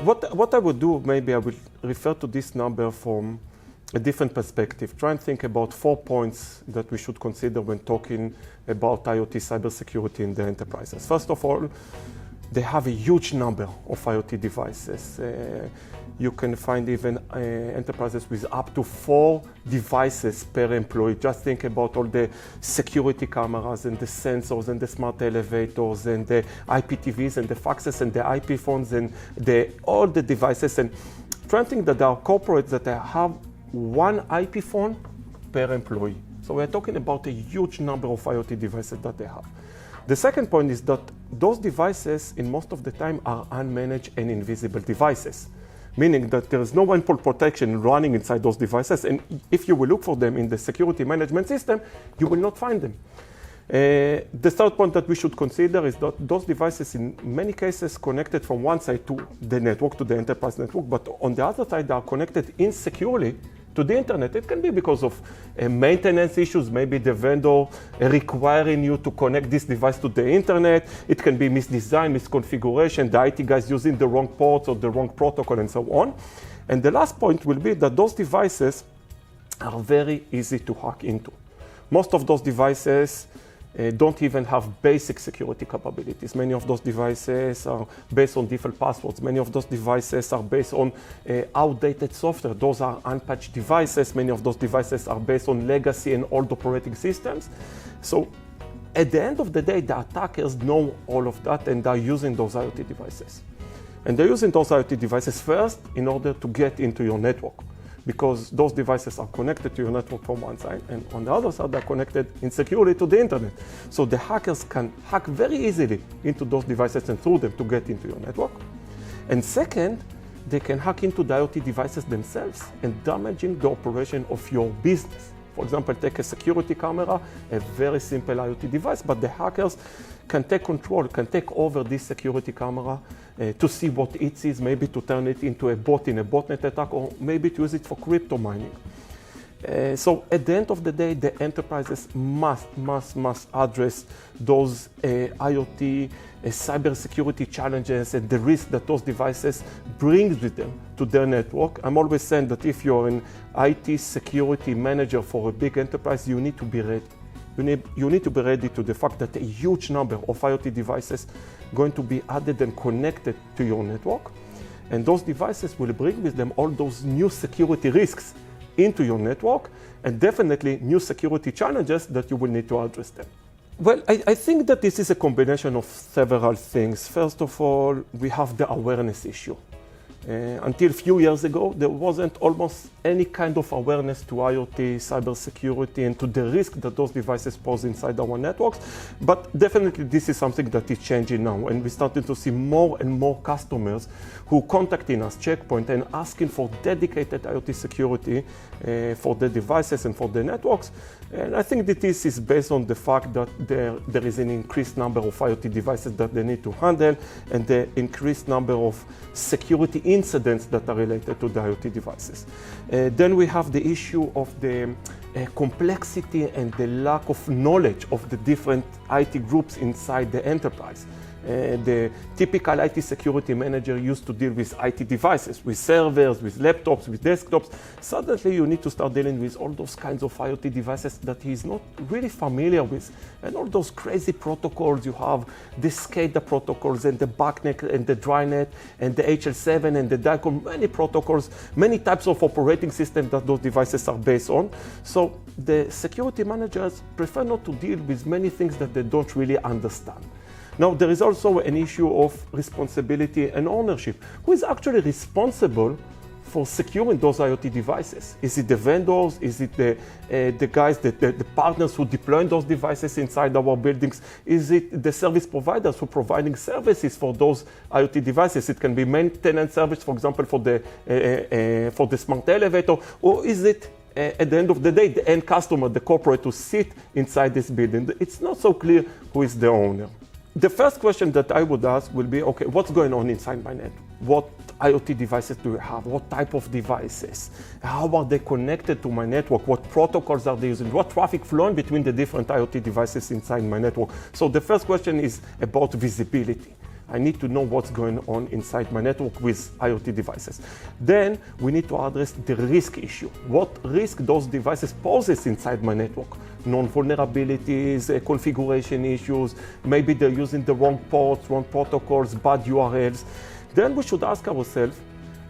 What I would do, maybe I will refer to this number from a different perspective. Try and think about 4 points that we should consider when talking about IoT cybersecurity in the enterprises. First of all, they have a huge number of IoT devices. You can find even enterprises with up to 4 devices per employee. Just think about all the security cameras and the sensors and the smart elevators and the IPTVs and the faxes and the IP phones and all the devices. And try and think that there are corporates that have 1 IP phone per employee. So we're talking about a huge number of IoT devices that they have. The second point is that those devices, in most of the time, are unmanaged and invisible devices, meaning that there is no endpoint protection running inside those devices, and if you will look for them in the security management system, you will not find them. The third point that we should consider is that those devices, in many cases, connected from one side to the network, to the enterprise network, but on the other side, they are connected insecurely to the internet. It can be because of maintenance issues, maybe the vendor requiring you to connect this device to the internet. It can be misdesign, misconfiguration, the IT guys using the wrong ports or the wrong protocol and so on. And the last point will be that those devices are very easy to hack into. Most of those devices don't even have basic security capabilities. Many of those devices are based on default passwords. Many of those devices are based on outdated software. Those are unpatched devices. Many of those devices are based on legacy and old operating systems. So at the end of the day, the attackers know all of that and they're using those IoT devices. And they're using those IoT devices first in order to get into your network, because those devices are connected to your network from one side, and on the other side, they're connected insecurely to the internet. So the hackers can hack very easily into those devices and through them to get into your network. And second, they can hack into the IoT devices themselves and damaging the operation of your business. For example, take a security camera, a very simple IoT device, but the hackers can take control, can take over this security camera to see what it sees, maybe to turn it into a bot in a botnet attack, or maybe to use it for crypto mining. So at the end of the day, the enterprises must address those IoT cybersecurity challenges and the risk that those devices bring with them to their network. I'm always saying that if you're an IT security manager for a big enterprise, you need to be ready. You need to be ready to the fact that a huge number of IoT devices going to be added and connected to your network. And those devices will bring with them all those new security risks into your network, and definitely new security challenges that you will need to address them. Well, I think that this is a combination of several things. First of all, we have the awareness issue. Until a few years ago, there wasn't almost any kind of awareness to IoT, cybersecurity, and to the risk that those devices pose inside our networks. But definitely this is something that is changing now, and we're starting to see more and more customers who contacting us, Checkpoint, and asking for dedicated IoT security for the devices and for the networks. And I think that this is based on the fact that there is an increased number of IoT devices that they need to handle, and the increased number of security incidents that are related to the IoT devices. Then we have the issue of the complexity and the lack of knowledge of the different IT groups inside the enterprise. The typical IT security manager used to deal with IT devices, with servers, with laptops, with desktops. Suddenly you need to start dealing with all those kinds of IoT devices that he is not really familiar with. And all those crazy protocols you have, the SCADA protocols and the BACnet and the DryNet and the HL7 and the DICOM, many protocols, many types of operating systems that those devices are based on. So the security managers prefer not to deal with many things that they don't really understand. Now, there is also an issue of responsibility and ownership. Who is actually responsible for securing those IoT devices? Is it the vendors? Is it the guys, the partners who deploy those devices inside our buildings? Is it the service providers who are providing services for those IoT devices? It can be maintenance service, for example, for the smart elevator, or is it at the end of the day, the end customer, the corporate who sit inside this building? It's not so clear who is the owner. The first question that I would ask will be, okay, what's going on inside my network? What IoT devices do you have? What type of devices? How are they connected to my network? What protocols are they using? What traffic flowing between the different IoT devices inside my network? So the first question is about visibility. I need to know what's going on inside my network with IoT devices. Then we need to address the risk issue. What risk those devices poses inside my network? Non-vulnerabilities, configuration issues, maybe they're using the wrong ports, wrong protocols, bad URLs. Then we should ask ourselves,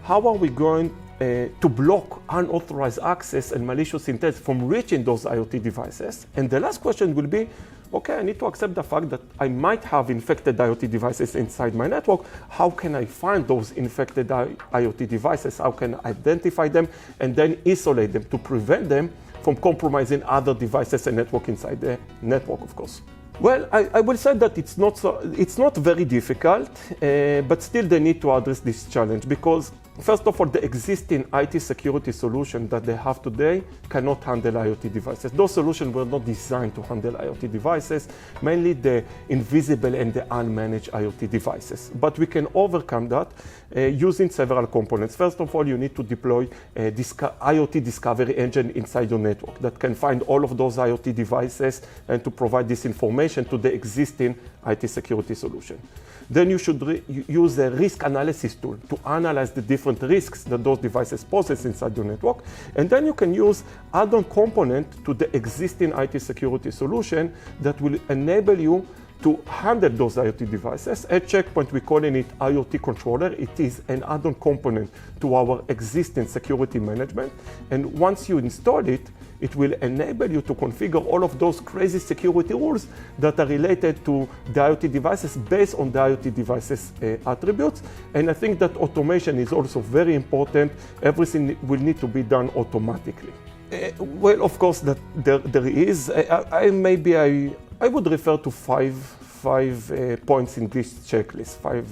how are we going to block unauthorized access and malicious intent from reaching those IoT devices? And the last question will be, okay, I need to accept the fact that I might have infected IoT devices inside my network. How can I find those infected IoT devices? How can I identify them and then isolate them to prevent them from compromising other devices and network inside the network, of course? Well, I will say that it's not very difficult, but still they need to address this challenge because, first of all, the existing IT security solution that they have today cannot handle IoT devices. Those solutions were not designed to handle IoT devices, mainly the invisible and the unmanaged IoT devices. But we can overcome that using several components. First of all, you need to deploy a IoT discovery engine inside your network that can find all of those IoT devices and to provide this information to the existing IT security solution. Then you should use a risk analysis tool to analyze the different risks that those devices poses inside your network. And then you can use add-on component to the existing IT security solution that will enable you to handle those IoT devices. At Checkpoint, we're calling it IoT Controller. It is an add-on component to our existing security management. And once you install it, it will enable you to configure all of those crazy security rules that are related to the IoT devices based on the IoT devices attributes. And I think that automation is also very important. Everything will need to be done automatically. Well, of course, that there is. I would refer to five points in this checklist, five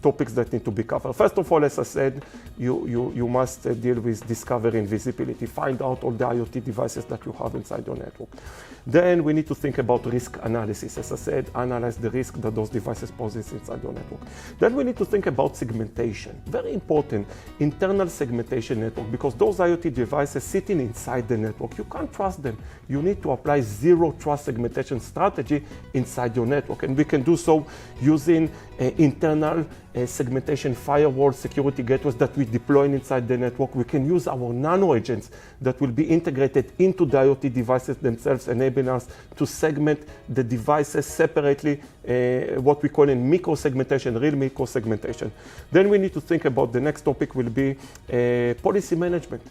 topics that need to be covered. First of all, as I said, you must deal with discovery and visibility. Find out all the IoT devices that you have inside your network. Then we need to think about risk analysis. As I said, analyze the risk that those devices pose inside your network. Then we need to think about segmentation. Very important, internal segmentation network, because those IoT devices sitting inside the network, you can't trust them. You need to apply zero trust segmentation strategy inside your network. And we can do so using internal segmentation firewall security gateways that we deploy inside the network. We can use our nano agents that will be integrated into the IoT devices themselves, enabling us to segment the devices separately, what we call in micro-segmentation, real micro-segmentation. Then we need to think about the next topic will be policy management.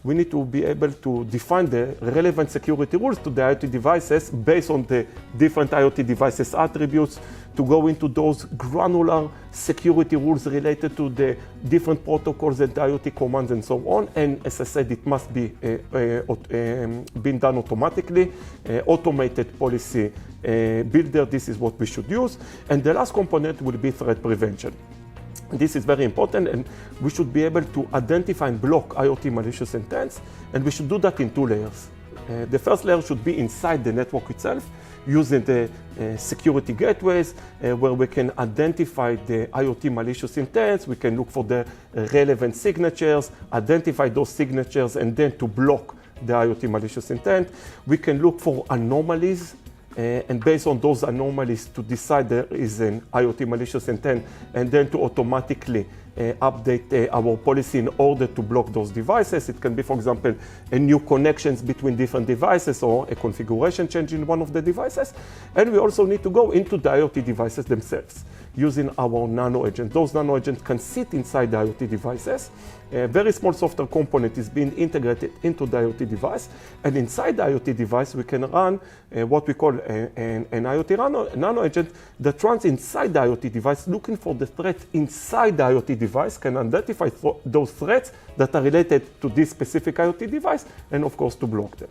We need to be able to define the relevant security rules to the IoT devices based on the different IoT devices attributes, to go into those granular security rules related to the different protocols and IoT commands and so on. And as I said, it must be being done automatically. Automated policy builder, this is what we should use. And the last component will be threat prevention. This is very important, and we should be able to identify and block IoT malicious intents, and we should do that in two layers. The first layer should be inside the network itself, using the security gateways, where we can identify the IoT malicious intents. We can look for the relevant signatures, identify those signatures, and then to block the IoT malicious intent. We can look for anomalies, and based on those anomalies to decide there is an IoT malicious intent, and then to automatically update our policy in order to block those devices. It can be, for example, a new connections between different devices or a configuration change in one of the devices. And we also need to go into the IoT devices themselves using our nano agent. Those nano agents can sit inside the IoT devices. A very small software component is being integrated into the IoT device. And inside the IoT device, we can run what we call an IoT nano agent that runs inside the IoT device, looking for the threat inside the IoT device, can identify those threats that are related to this specific IoT device, and of course to block them.